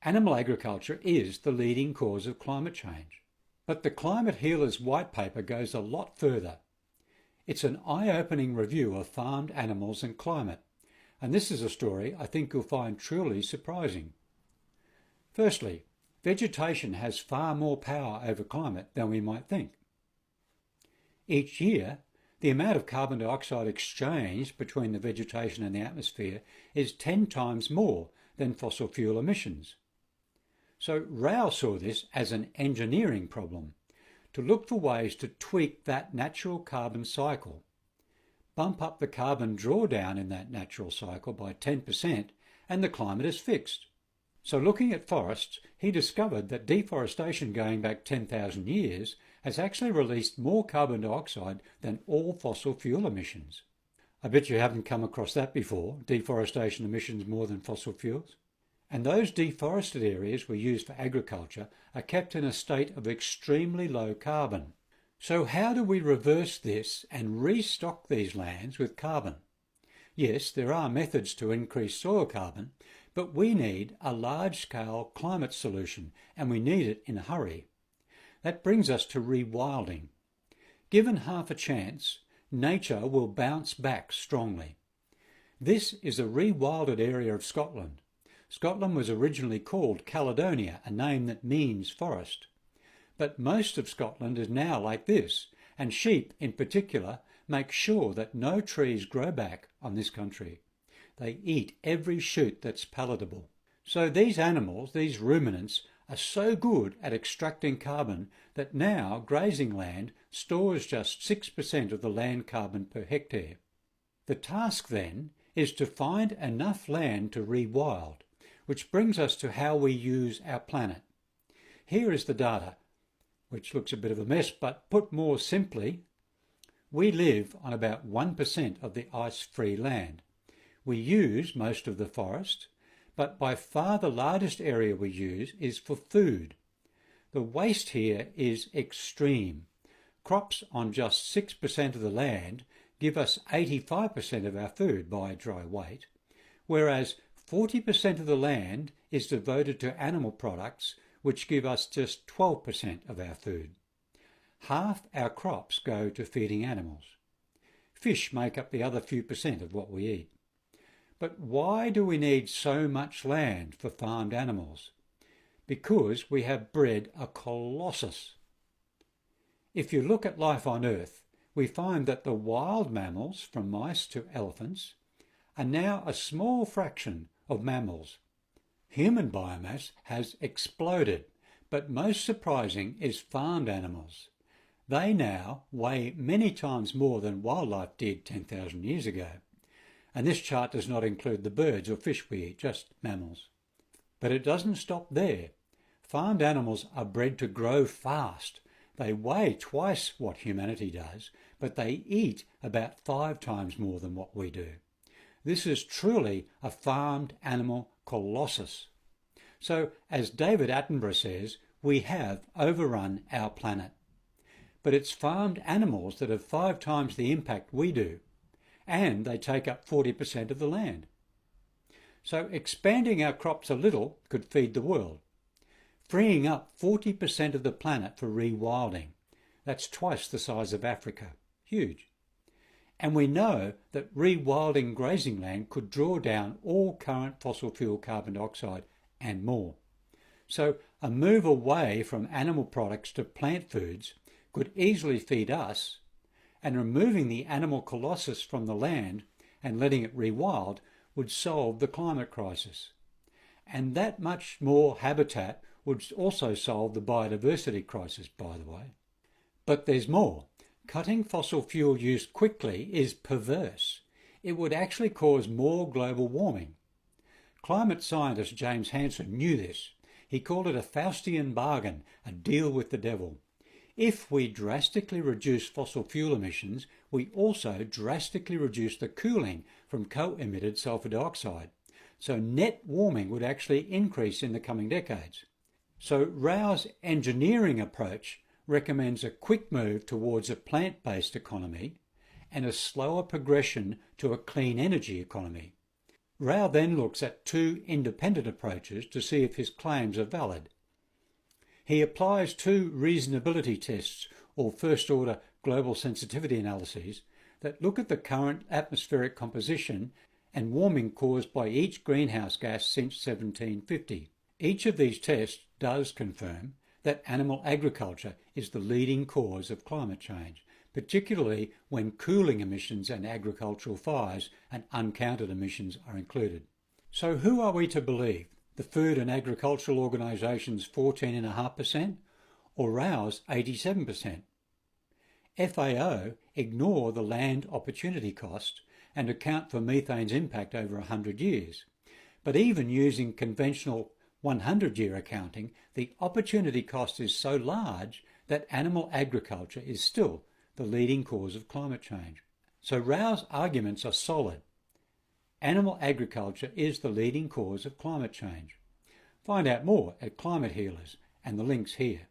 Animal agriculture is the leading cause of climate change. But the Climate Healers White Paper goes a lot further. It's an eye-opening review of farmed animals and climate, and this is a story I think you'll find truly surprising. Firstly, vegetation has far more power over climate than we might think. Each year, the amount of carbon dioxide exchanged between the vegetation and the atmosphere is 10 times more than fossil fuel emissions. So Rao saw this as an engineering problem, to look for ways to tweak that natural carbon cycle, bump up the carbon drawdown in that natural cycle by 10%, and the climate is fixed. So looking at forests, he discovered that deforestation going back 10,000 years has actually released more carbon dioxide than all fossil fuel emissions. I bet you haven't come across that before, deforestation emissions more than fossil fuels. And those deforested areas we use for agriculture are kept in a state of extremely low carbon. So how do we reverse this and restock these lands with carbon? Yes, there are methods to increase soil carbon, but we need a large-scale climate solution, and we need it in a hurry. That brings us to rewilding. Given half a chance, nature will bounce back strongly. This is a rewilded area of Scotland. Scotland was originally called Caledonia, a name that means forest. But most of Scotland is now like this, and sheep in particular make sure that no trees grow back on this country. They eat every shoot that's palatable. So these animals, these ruminants, are so good at extracting carbon that now grazing land stores just 6% of the land carbon per hectare. The task then is to find enough land to rewild, which brings us to how we use our planet. Here is the data, which looks a bit of a mess, but put more simply, we live on about 1% of the ice-free land. We use most of the forest, but by far the largest area we use is for food. The waste here is extreme. Crops on just 6% of the land give us 85% of our food by dry weight, whereas 40% of the land is devoted to animal products, which give us just 12% of our food. Half our crops go to feeding animals. Fish make up the other few percent of what we eat. But why do we need so much land for farmed animals? Because we have bred a colossus. If you look at life on Earth, we find that the wild mammals, from mice to elephants, are now a small fraction of mammals. Human biomass has exploded, but most surprising is farmed animals. They now weigh many times more than wildlife did 10,000 years ago. And this chart does not include the birds or fish we eat, just mammals. But it doesn't stop there. Farmed animals are bred to grow fast. They weigh twice what humanity does, but they eat about 5 times more than what we do. This is truly a farmed animal colossus. So, as David Attenborough says, we have overrun our planet. But it's farmed animals that have 5 times the impact we do, and they take up 40% of the land. So expanding our crops a little could feed the world, freeing up 40% of the planet for rewilding. That's twice the size of Africa. Huge. And we know that rewilding grazing land could draw down all current fossil fuel carbon dioxide and more. So a move away from animal products to plant foods could easily feed us, and removing the animal colossus from the land and letting it rewild would solve the climate crisis. And that much more habitat would also solve the biodiversity crisis, by the way. But there's more. Cutting fossil fuel use quickly is perverse. It would actually cause more global warming. Climate scientist James Hansen knew this. He called it a Faustian bargain, a deal with the devil. If we drastically reduce fossil fuel emissions, we also drastically reduce the cooling from co-emitted sulfur dioxide. So net warming would actually increase in the coming decades. So Rao's engineering approach recommends a quick move towards a plant-based economy and a slower progression to a clean energy economy. Rao then looks at two independent approaches to see if his claims are valid. He applies two reasonability tests, or first-order global sensitivity analyses, that look at the current atmospheric composition and warming caused by each greenhouse gas since 1750. Each of these tests does confirm that animal agriculture is the leading cause of climate change, particularly when cooling emissions and agricultural fires and uncounted emissions are included. So who are we to believe? The Food and Agricultural Organisation's 14.5% or Rao's 87%? FAO ignore the land opportunity cost and account for methane's impact over 100 years. But even using conventional 100-year accounting, the opportunity cost is so large that animal agriculture is still the leading cause of climate change. So Rao's arguments are solid. Animal agriculture is the leading cause of climate change. Find out more at Climate Healers, and the link's here.